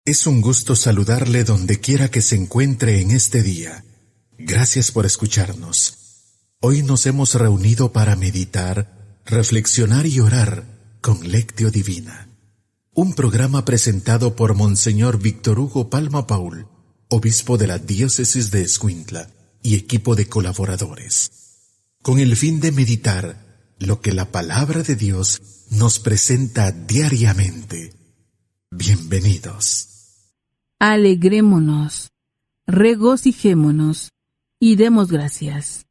Es un gusto saludarle donde quiera que se encuentre en este día. Gracias por escucharnos. Hoy nos hemos reunido para meditar, reflexionar y orar con Lectio Divina. Un programa presentado por Monseñor Víctor Hugo Palma Paul, obispo de la diócesis de Escuintla, y equipo de colaboradores, con el fin de meditar lo que la palabra de Dios nos presenta diariamente. Bienvenidos. Alegrémonos, regocijémonos y demos gracias,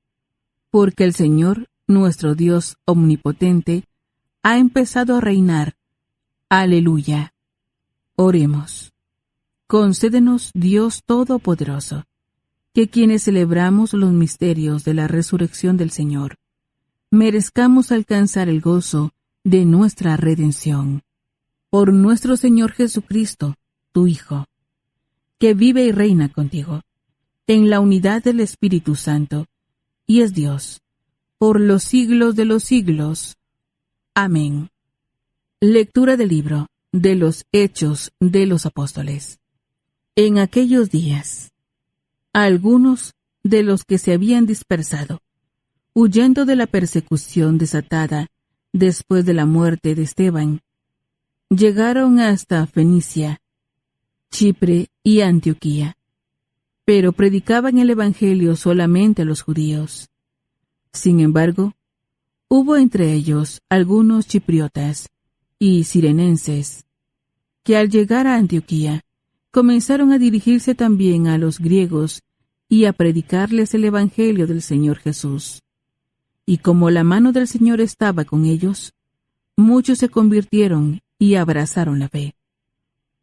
porque el Señor, nuestro Dios omnipotente, ha empezado a reinar. Aleluya. Oremos. Concédenos, Dios Todopoderoso, que quienes celebramos los misterios de la resurrección del Señor, merezcamos alcanzar el gozo de nuestra redención. Por nuestro Señor Jesucristo, tu Hijo, que vive y reina contigo, en la unidad del Espíritu Santo, y es Dios, por los siglos de los siglos. Amén. Lectura del libro de los Hechos de los Apóstoles. En aquellos días, algunos de los que se habían dispersado, huyendo de la persecución desatada después de la muerte de Esteban, llegaron hasta Fenicia, Chipre y Antioquía, pero predicaban el Evangelio solamente a los judíos. Sin embargo, hubo entre ellos algunos chipriotas y cirenenses, que al llegar a Antioquía, comenzaron a dirigirse también a los griegos y a predicarles el Evangelio del Señor Jesús. Y como la mano del Señor estaba con ellos, muchos se convirtieron y abrazaron la fe.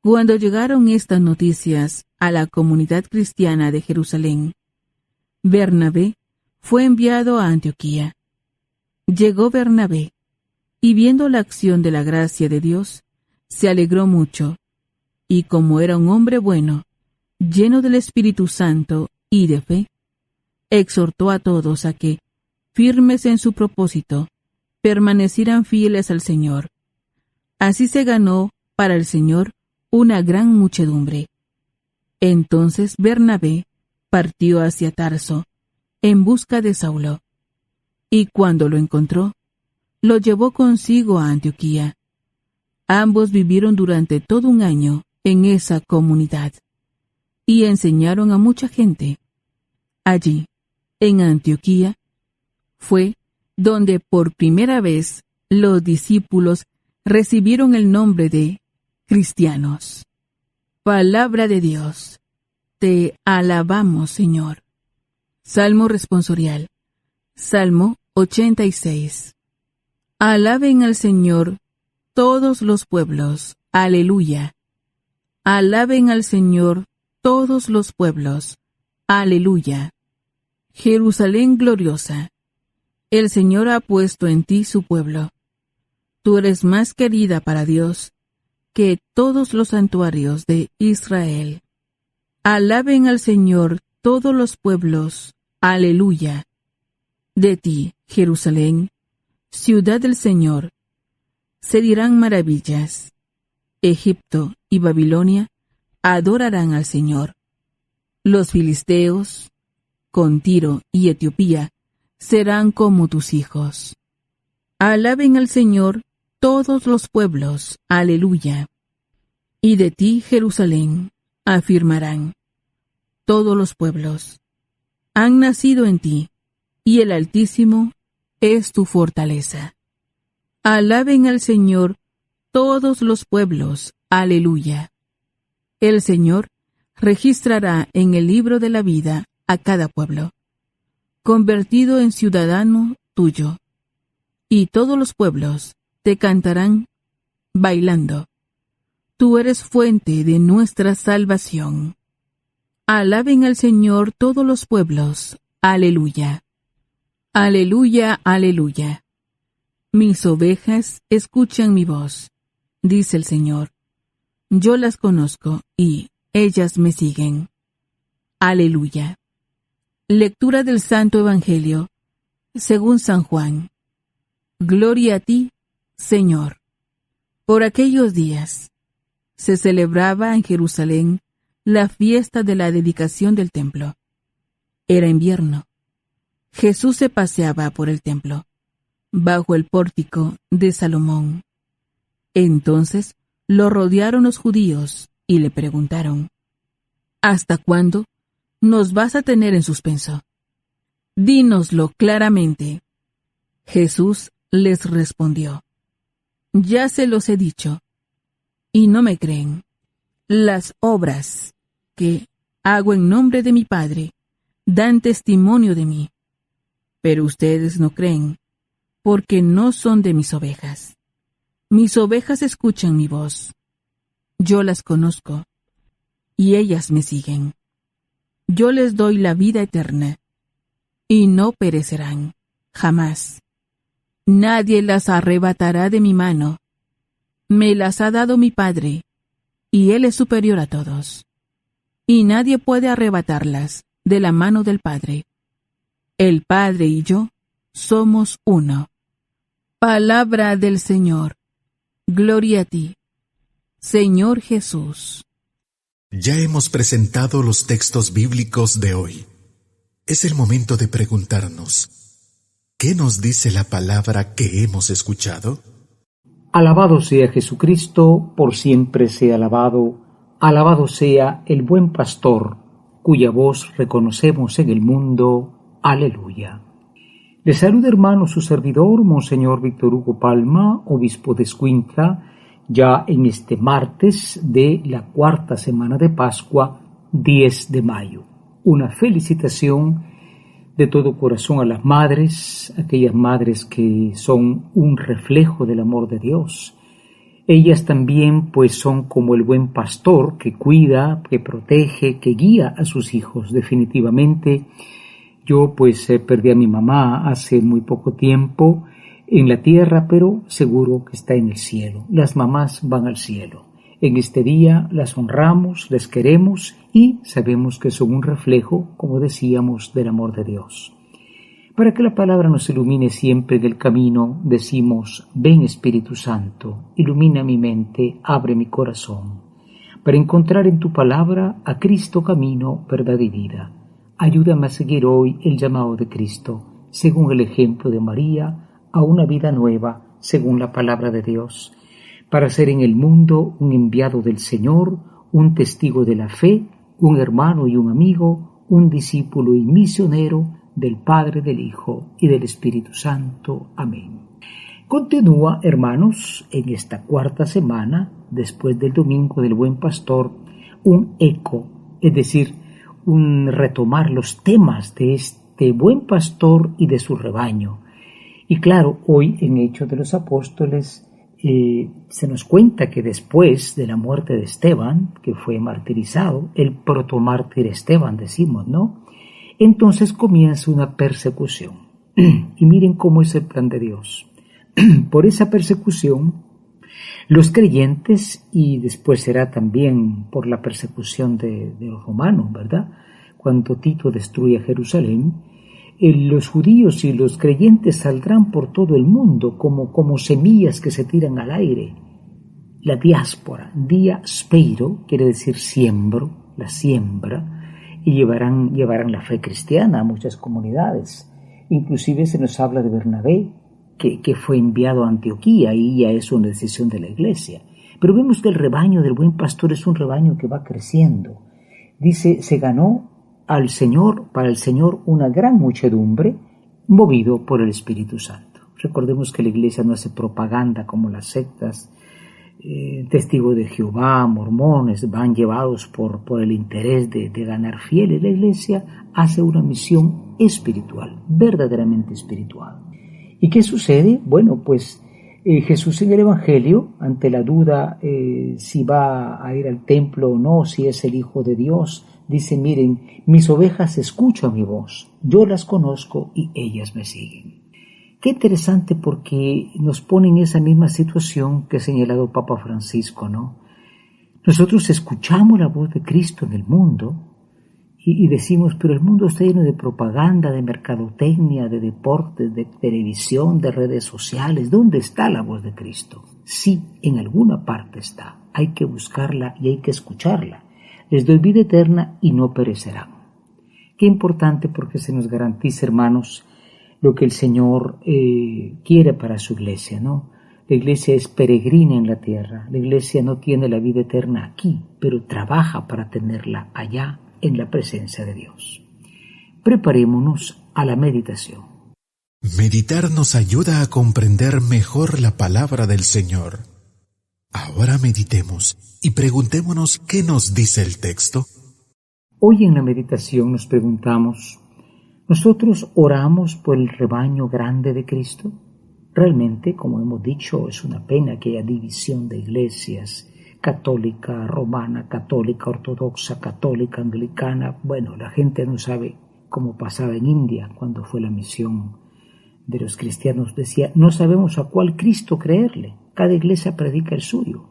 Cuando llegaron estas noticias a la comunidad cristiana de Jerusalén, Bernabé fue enviado a Antioquía. Llegó Bernabé, y viendo la acción de la gracia de Dios, se alegró mucho, y como era un hombre bueno, lleno del Espíritu Santo y de fe, exhortó a todos a que, firmes en su propósito, permanecieran fieles al Señor. Así se ganó para el Señor una gran muchedumbre. Entonces Bernabé partió hacia Tarso, en busca de Saulo, y cuando lo encontró, lo llevó consigo a Antioquía. Ambos vivieron durante todo un año en esa comunidad, y enseñaron a mucha gente. Allí, en Antioquía, fue donde por primera vez los discípulos recibieron el nombre de cristianos. Palabra de Dios. Te alabamos, Señor. Salmo responsorial. Salmo 86. Alaben al Señor todos los pueblos. Aleluya. Alaben al Señor todos los pueblos. Aleluya. Jerusalén gloriosa. El Señor ha puesto en ti su pueblo. Tú eres más querida para Dios que todos los santuarios de Israel. Alaben al Señor todos los pueblos. Aleluya. De ti, Jerusalén, ciudad del Señor, se dirán maravillas. Egipto y Babilonia adorarán al Señor. Los filisteos, con Tiro y Etiopía, serán como tus hijos. Alaben al Señor todos los pueblos. Aleluya. Y de ti, Jerusalén, afirmarán todos los pueblos. Han nacido en ti, y el Altísimo es tu fortaleza. Alaben al Señor todos los pueblos. Aleluya. El Señor registrará en el libro de la vida a cada pueblo, convertido en ciudadano tuyo, y todos los pueblos te cantarán bailando. Tú eres fuente de nuestra salvación. Alaben al Señor todos los pueblos. Aleluya. Aleluya, aleluya. Mis ovejas escuchan mi voz, dice el Señor. Yo las conozco y ellas me siguen. Aleluya. Lectura del Santo Evangelio según San Juan. Gloria a ti, Señor. Por aquellos días, se celebraba en Jerusalén la fiesta de la dedicación del templo. Era invierno. Jesús se paseaba por el templo, bajo el pórtico de Salomón. Entonces lo rodearon los judíos y le preguntaron: ¿Hasta cuándo nos vas a tener en suspenso? Dínoslo claramente. Jesús les respondió: Ya se los he dicho, y no me creen. Las obras que hago en nombre de mi Padre dan testimonio de mí, pero ustedes no creen, porque no son de mis ovejas. Mis ovejas escuchan mi voz. Yo las conozco, y ellas me siguen. Yo les doy la vida eterna, y no perecerán, jamás. Nadie las arrebatará de mi mano. Me las ha dado mi Padre, y Él es superior a todos. Y nadie puede arrebatarlas de la mano del Padre. El Padre y yo somos uno. Palabra del Señor. Gloria a ti, Señor Jesús. Ya hemos presentado los textos bíblicos de hoy. Es el momento de preguntarnos: ¿qué nos dice la palabra que hemos escuchado? Alabado sea Jesucristo, por siempre sea alabado. Alabado sea el buen pastor, cuya voz reconocemos en el mundo. Aleluya. Les saluda, hermano, su servidor, Monseñor Víctor Hugo Palma, obispo de Escuintla, ya en este martes de la cuarta semana de Pascua, 10 de mayo. Una felicitación de todo corazón a las madres, aquellas madres que son un reflejo del amor de Dios. Ellas también pues son como el buen pastor que cuida, que protege, que guía a sus hijos. Definitivamente yo pues perdí a mi mamá hace muy poco tiempo en la tierra, pero seguro que está en el cielo. Las mamás van al cielo. En este día las honramos, les queremos y sabemos que son un reflejo, como decíamos, del amor de Dios. Para que la palabra nos ilumine siempre en el camino, decimos: ven Espíritu Santo, ilumina mi mente, abre mi corazón, para encontrar en tu palabra a Cristo camino, verdad y vida. Ayúdame a seguir hoy el llamado de Cristo, según el ejemplo de María, a una vida nueva, según la palabra de Dios, para ser en el mundo un enviado del Señor, un testigo de la fe, un hermano y un amigo, un discípulo y misionero del Padre, del Hijo y del Espíritu Santo. Amén. Continúa, hermanos, en esta cuarta semana, después del Domingo del Buen Pastor, un eco, es decir, un retomar los temas de este buen pastor y de su rebaño. Y claro, hoy en Hechos de los Apóstoles se nos cuenta que después de la muerte de Esteban, que fue martirizado, el protomártir Esteban, decimos, ¿no? Entonces comienza una persecución. Y miren cómo es el plan de Dios. Por esa persecución, los creyentes, y después será también por la persecución de los romanos, ¿verdad? Cuando Tito destruye Jerusalén, los judíos y los creyentes saldrán por todo el mundo como semillas que se tiran al aire. La diáspora, diaspeiro, quiere decir siembro, la siembra, y llevarán la fe cristiana a muchas comunidades. Inclusive se nos habla de Bernabé, que fue enviado a Antioquía, y ya es una decisión de la iglesia. Pero vemos que el rebaño del buen pastor es un rebaño que va creciendo. Dice, se ganó para el Señor una gran muchedumbre, movido por el Espíritu Santo. Recordemos que la iglesia no hace propaganda como las sectas, testigos de Jehová, mormones, van llevados por el interés de ganar fieles. La iglesia hace una misión espiritual, verdaderamente espiritual. ¿Y qué sucede? Bueno, pues Jesús en el Evangelio, ante la duda si va a ir al templo o no, si es el Hijo de Dios, dice, miren, mis ovejas escuchan mi voz, yo las conozco y ellas me siguen. Qué interesante, porque nos pone en esa misma situación que ha señalado Papa Francisco, ¿no? Nosotros escuchamos la voz de Cristo en el mundo Y decimos, pero el mundo está lleno de propaganda, de mercadotecnia, de deportes, de televisión, de redes sociales. ¿Dónde está la voz de Cristo? Sí, en alguna parte está. Hay que buscarla y hay que escucharla. Les doy vida eterna y no perecerán. Qué importante, porque se nos garantiza, hermanos, lo que el Señor quiere para su iglesia, ¿no? La iglesia es peregrina en la tierra. La iglesia no tiene la vida eterna aquí, pero trabaja para tenerla allá, en la presencia de Dios. Preparémonos a la meditación. Meditar nos ayuda a comprender mejor la palabra del Señor. Ahora meditemos y preguntémonos qué nos dice el texto. Hoy en la meditación nos preguntamos, ¿nosotros oramos por el rebaño grande de Cristo? Realmente, como hemos dicho, es una pena que haya división de iglesias, católica, romana, católica, ortodoxa, católica, anglicana. Bueno, la gente no sabe cómo pasaba en India cuando fue la misión de los cristianos. Decía, no sabemos a cuál Cristo creerle. Cada iglesia predica el suyo.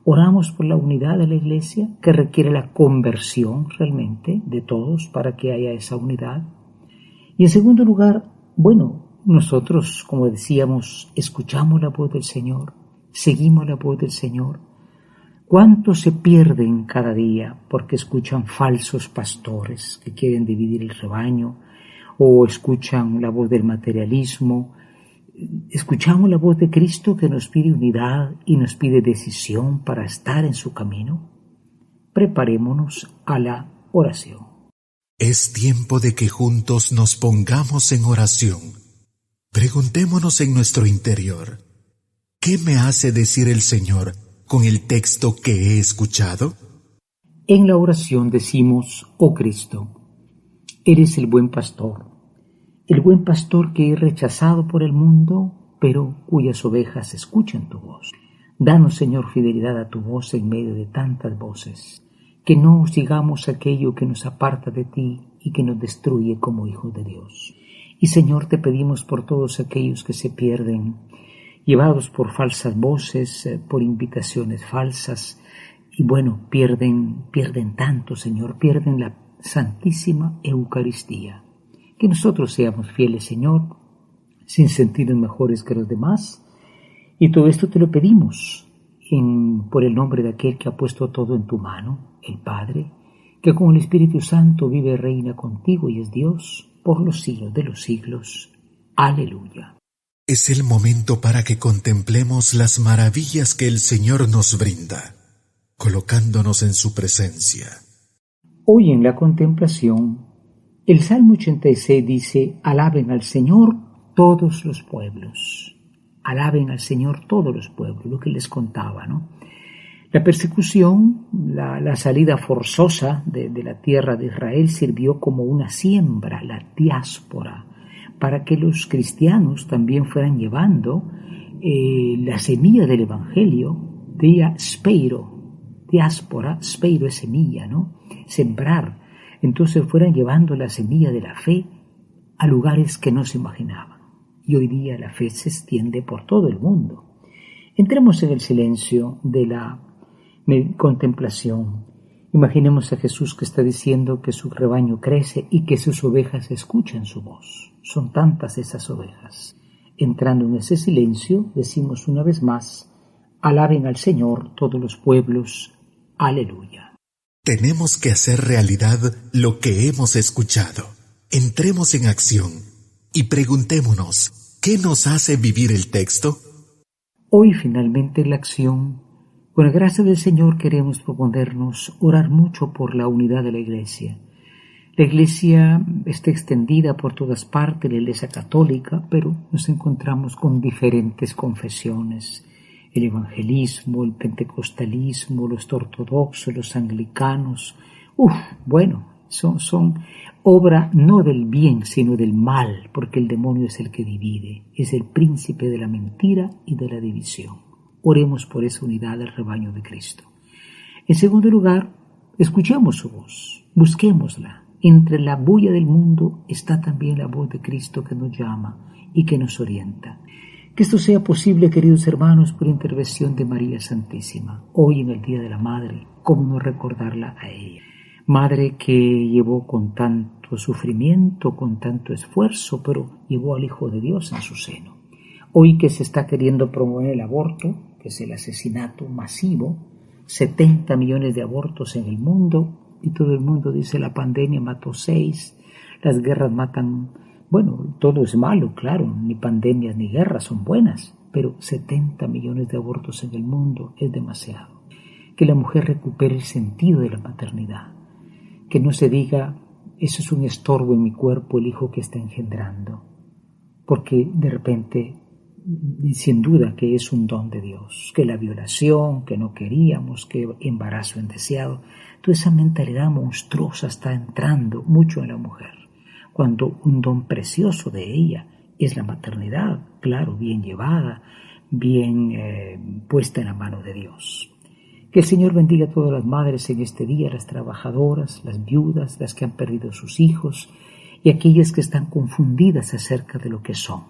Oramos por la unidad de la iglesia, que requiere la conversión realmente de todos para que haya esa unidad. Y en segundo lugar, bueno, nosotros, como decíamos, escuchamos la voz del Señor, seguimos la voz del Señor. ¿Cuántos se pierden cada día porque escuchan falsos pastores que quieren dividir el rebaño, o escuchan la voz del materialismo? ¿Escuchamos la voz de Cristo que nos pide unidad y nos pide decisión para estar en su camino? Preparémonos a la oración. Es tiempo de que juntos nos pongamos en oración. Preguntémonos en nuestro interior, ¿qué me hace decir el Señor con el texto que he escuchado? En la oración decimos, oh Cristo, eres el buen pastor que es rechazado por el mundo, pero cuyas ovejas escuchan tu voz. Danos, Señor, fidelidad a tu voz en medio de tantas voces, que no sigamos aquello que nos aparta de ti y que nos destruye como hijos de Dios. Y, Señor, te pedimos por todos aquellos que se pierden, llevados por falsas voces, por invitaciones falsas, y bueno, pierden tanto, Señor, pierden la Santísima Eucaristía. Que nosotros seamos fieles, Señor, sin sentirnos mejores que los demás, y todo esto te lo pedimos por el nombre de aquel que ha puesto todo en tu mano, el Padre, que con el Espíritu Santo vive y reina contigo y es Dios por los siglos de los siglos. Aleluya. Es el momento para que contemplemos las maravillas que el Señor nos brinda, colocándonos en su presencia. Hoy en la contemplación, el Salmo 86 dice, alaben al Señor todos los pueblos. Alaben al Señor todos los pueblos, lo que les contaba, ¿no? La persecución, la salida forzosa de la tierra de Israel sirvió como una siembra, la diáspora, para que los cristianos también fueran llevando la semilla del Evangelio, diáspora, speiro es semilla, ¿no? Sembrar. Entonces fueran llevando la semilla de la fe a lugares que no se imaginaban. Y hoy día la fe se extiende por todo el mundo. Entremos en el silencio de la contemplación. Imaginemos a Jesús que está diciendo que su rebaño crece y que sus ovejas escuchan su voz. Son tantas esas ovejas. Entrando en ese silencio, decimos una vez más, alaben al Señor todos los pueblos. Aleluya. Tenemos que hacer realidad lo que hemos escuchado. Entremos en acción y preguntémonos, ¿qué nos hace vivir el texto? Hoy finalmente en la acción, con la gracia del Señor queremos proponernos orar mucho por la unidad de la Iglesia. La Iglesia está extendida por todas partes, la Iglesia católica, pero nos encontramos con diferentes confesiones. El evangelismo, el pentecostalismo, los ortodoxos, los anglicanos. Son obra no del bien, sino del mal, porque el demonio es el que divide, es el príncipe de la mentira y de la división. Oremos por esa unidad del rebaño de Cristo. En segundo lugar, escuchemos su voz, busquémosla. Entre la bulla del mundo está también la voz de Cristo que nos llama y que nos orienta. Que esto sea posible, queridos hermanos, por intervención de María Santísima. Hoy en el Día de la Madre, ¿cómo no recordarla a ella? Madre que llevó con tanto sufrimiento, con tanto esfuerzo, pero llevó al Hijo de Dios en su seno. Hoy que se está queriendo promover el aborto, que es el asesinato masivo, 70 millones de abortos en el mundo, y todo el mundo dice la pandemia mató 6, las guerras matan, bueno, todo es malo, claro, ni pandemias ni guerras son buenas, pero 70 millones de abortos en el mundo es demasiado. Que la mujer recupere el sentido de la maternidad, que no se diga, eso es un estorbo en mi cuerpo el hijo que está engendrando, porque de repente, sin duda que es un don de Dios, que la violación, que no queríamos, que embarazo indeseado, toda esa mentalidad monstruosa está entrando mucho en la mujer, cuando un don precioso de ella es la maternidad, claro, bien llevada, bien puesta en la mano de Dios. Que el Señor bendiga a todas las madres en este día, las trabajadoras, las viudas, las que han perdido sus hijos y aquellas que están confundidas acerca de lo que son.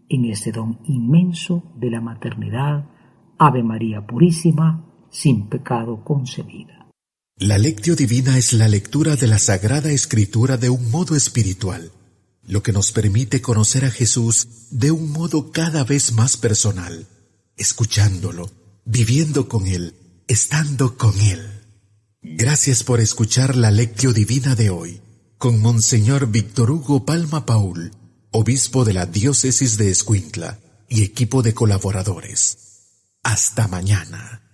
En ese don inmenso de la maternidad, Ave María Purísima, sin pecado concebida. La Lectio Divina es la lectura de la Sagrada Escritura de un modo espiritual, lo que nos permite conocer a Jesús de un modo cada vez más personal, escuchándolo, viviendo con Él, estando con Él. Gracias por escuchar la Lectio Divina de hoy, con Monseñor Víctor Hugo Palma Paul, obispo de la Diócesis de Escuintla y equipo de colaboradores. Hasta mañana.